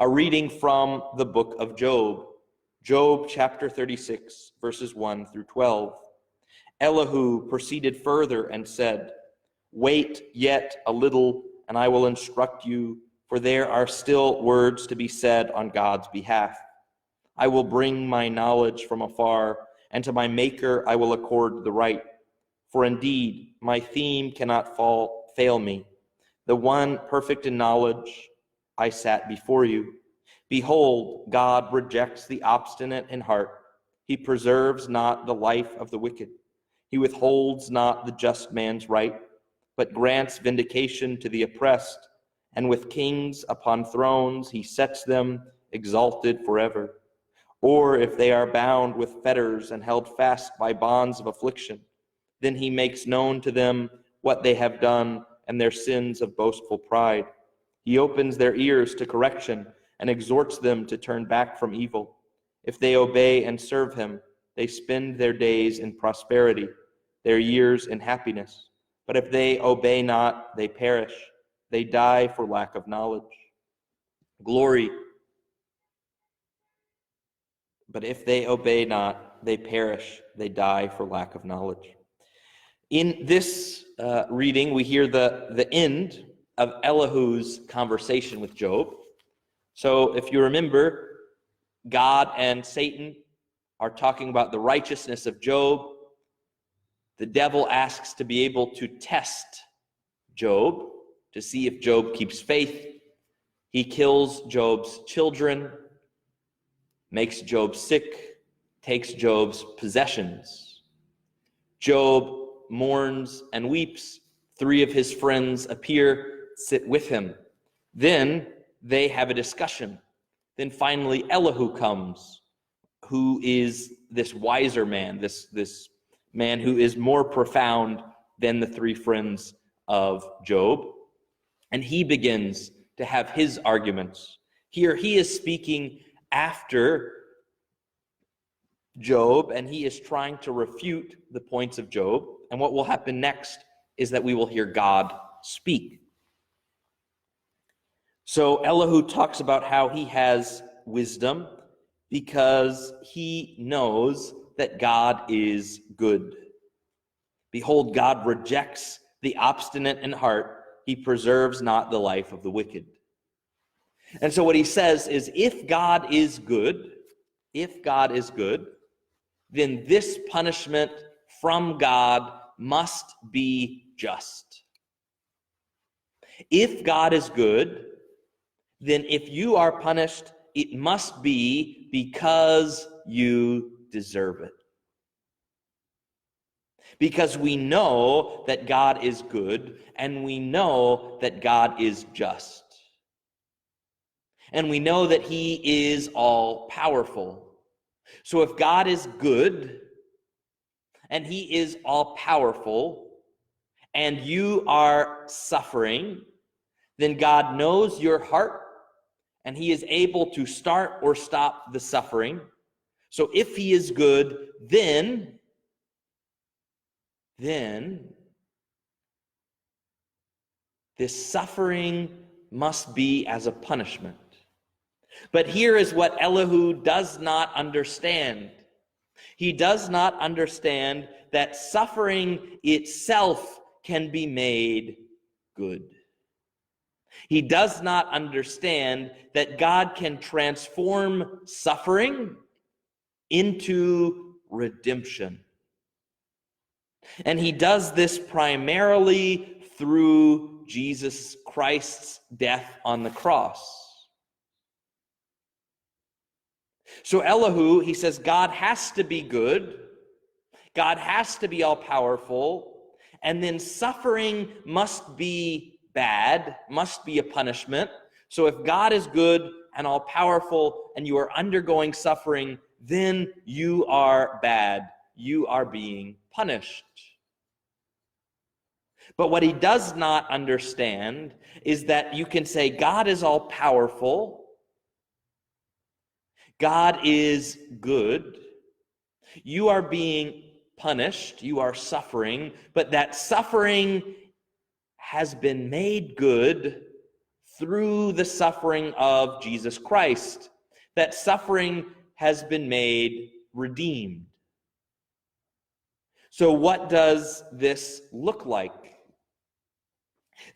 A reading from the book of Job, Job chapter 36, verses 1 through 12. Elihu proceeded further and said, "Wait yet a little, and I will instruct you, for there are still words to be said on God's behalf. I will bring my knowledge from afar, and to my Maker I will accord the right. For indeed, my theme cannot fail me. The one perfect in knowledge, I sat before you. Behold, God rejects the obstinate in heart. He preserves not the life of the wicked. He withholds not the just man's right, but grants vindication to the oppressed. And with kings upon thrones, he sets them exalted forever. Or if they are bound with fetters and held fast by bonds of affliction, then he makes known to them what they have done and their sins of boastful pride. He opens their ears to correction and exhorts them to turn back from evil. If they obey and serve him, they spend their days in prosperity, their years in happiness. But if they obey not, they perish. They die for lack of knowledge. But if they obey not, they perish. They die for lack of knowledge." In this reading, we hear the end of Elihu's conversation with Job. So if you remember, God and Satan are talking about the righteousness of Job. The devil asks to be able to test Job to see if Job keeps faith. He kills Job's children, makes Job sick, takes Job's possessions. Job mourns and weeps. 3 of his friends appear, sit with him. Then they have a discussion. Then finally Elihu comes, who is this wiser man, this man who is more profound than the 3 friends of Job. And he begins to have his arguments. Here he is speaking after Job, and he is trying to refute the points of Job. And what will happen next is that we will hear God speak. So Elihu talks about how he has wisdom because he knows that God is good. Behold, God rejects the obstinate in heart. He preserves not the life of the wicked. And so what he says is, if God is good, then this punishment from God must be just. If God is good, then if you are punished, it must be because you deserve it. Because we know that God is good, and we know that God is just. And we know that he is all-powerful. So if God is good, and he is all-powerful, and you are suffering, then God knows your heart, and he is able to start or stop the suffering. So if he is good, then this suffering must be as a punishment. But here is what Elihu does not understand. He does not understand that suffering itself can be made good. He does not understand that God can transform suffering into redemption. And he does this primarily through Jesus Christ's death on the cross. So Elihu, he says, God has to be good. God has to be all-powerful. And then suffering must be bad, must be a punishment. So if God is good and all-powerful and you are undergoing suffering, then you are bad. You are being punished. But what he does not understand is that you can say God is all-powerful, God is good, you are being punished, you are suffering, but that suffering has been made good through the suffering of Jesus Christ. That suffering has been made redeemed. So what does this look like?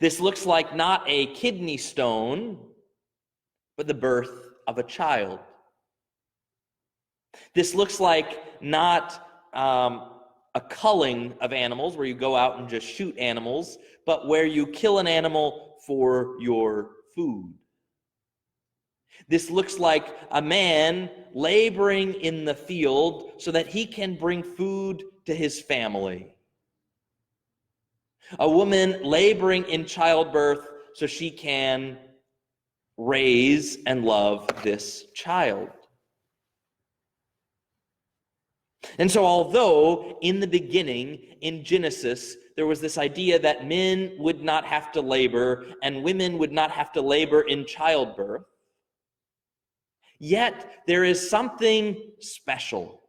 This looks like not a kidney stone, but the birth of a child. This looks like not a culling of animals where you go out and just shoot animals, but where you kill an animal for your food. This looks like a man laboring in the field so that he can bring food to his family. A woman laboring in childbirth so she can raise and love this child. And so although in the beginning, in Genesis, there was this idea that men would not have to labor and women would not have to labor in childbirth, yet there is something special.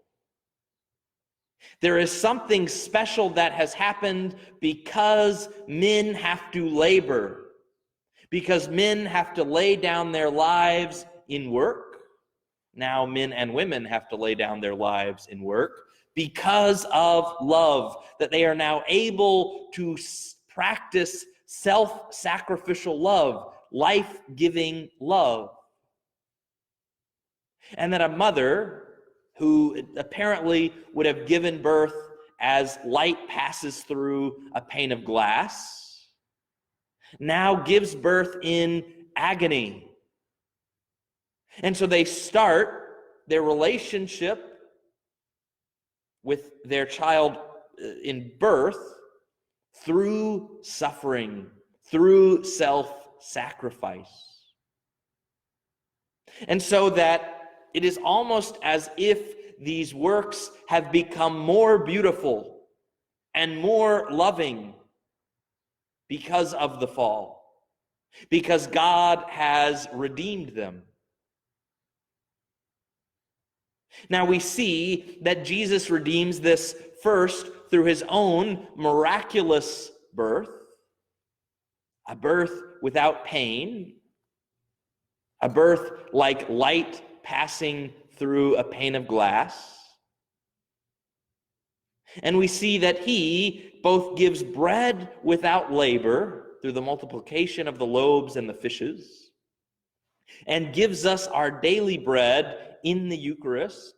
There is something special that has happened because men have to labor, because men have to lay down their lives in work. Now men and women have to lay down their lives in work because of love, that they are now able to practice self-sacrificial love, life-giving love. And that a mother who apparently would have given birth as light passes through a pane of glass now gives birth in agony. And so they start their relationship with their child in birth through suffering, through self-sacrifice. And so that it is almost as if these works have become more beautiful and more loving because of the fall, because God has redeemed them. Now we see that Jesus redeems this first through his own miraculous birth, a birth without pain, a birth like light passing through a pane of glass. And we see that he both gives bread without labor through the multiplication of the loaves and the fishes, and gives us our daily bread in the Eucharist.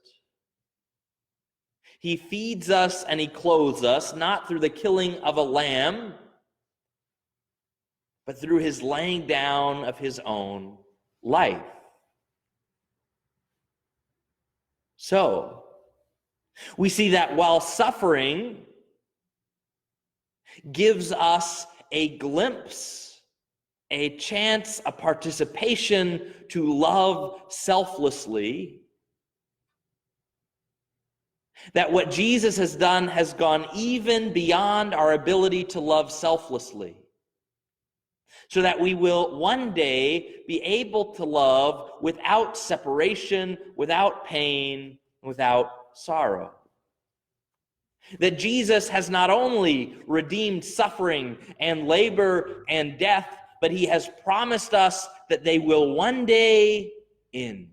He feeds us and he clothes us, not through the killing of a lamb, but through his laying down of his own life. So, we see that while suffering gives us a glimpse, a chance, a participation to love selflessly, that what Jesus has done has gone even beyond our ability to love selflessly, so that we will one day be able to love without separation, without pain, without sorrow. That Jesus has not only redeemed suffering and labor and death, but he has promised us that they will one day end.